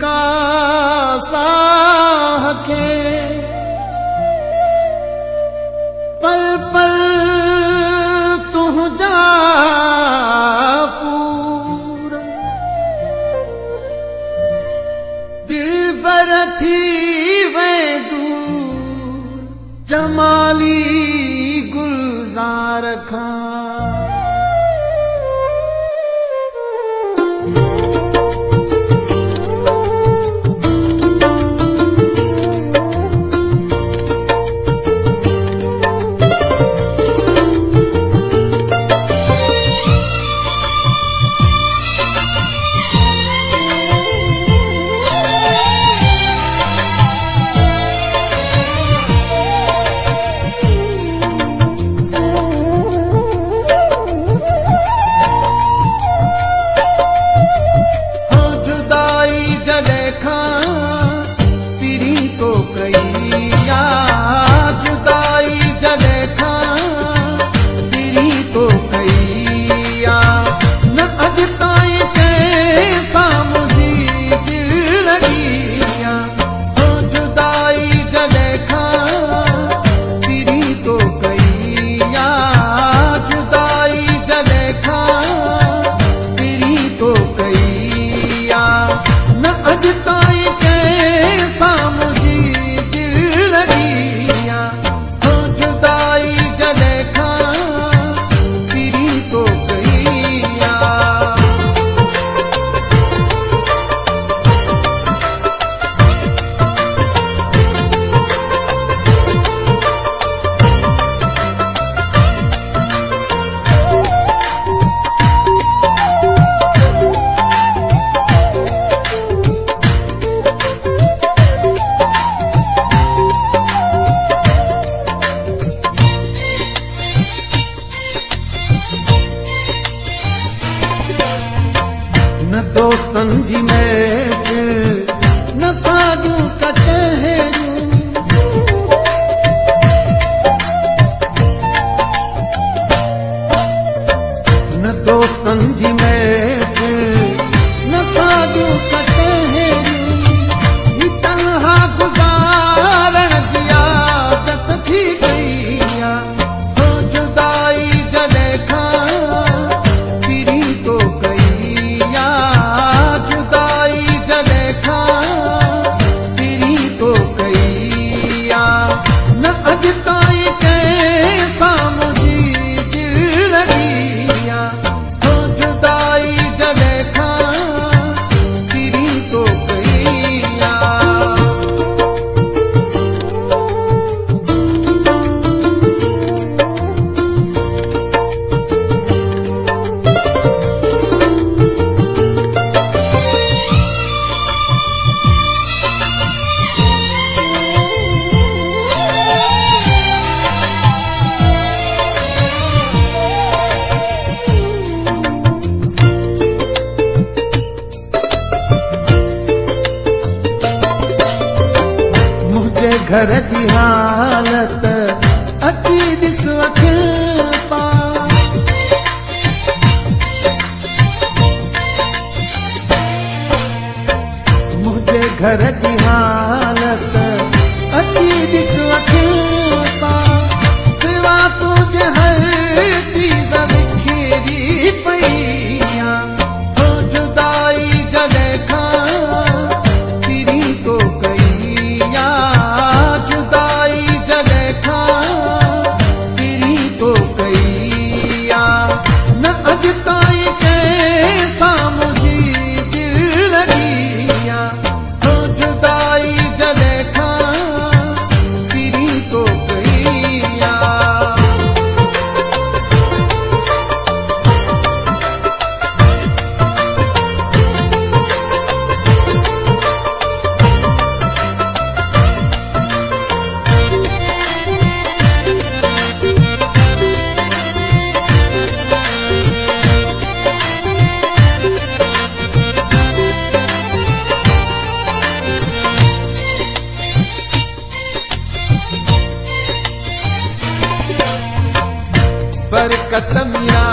का साहके पल पल तुह जा पूरा दिल बर थी वे दूर जमाली गुलजार खां दोस्तन जी महफिल न साधू कचहरी न दोस्तन जी महफिल न साधू कचहरी ही तन्हा गुजारण की आदत थी गई तो जुदाई जले खां फिरी तो गई घर जी हालत अची ॾिस अखियुनि पां मुंहिंजे घर जी हालत अची ॾिस अखियुनि पां सिवा तुंहिंजे हर चीज़ विखेरी पई तो जुदाई जॾहिं खां फिरी तो कई बरकत मिया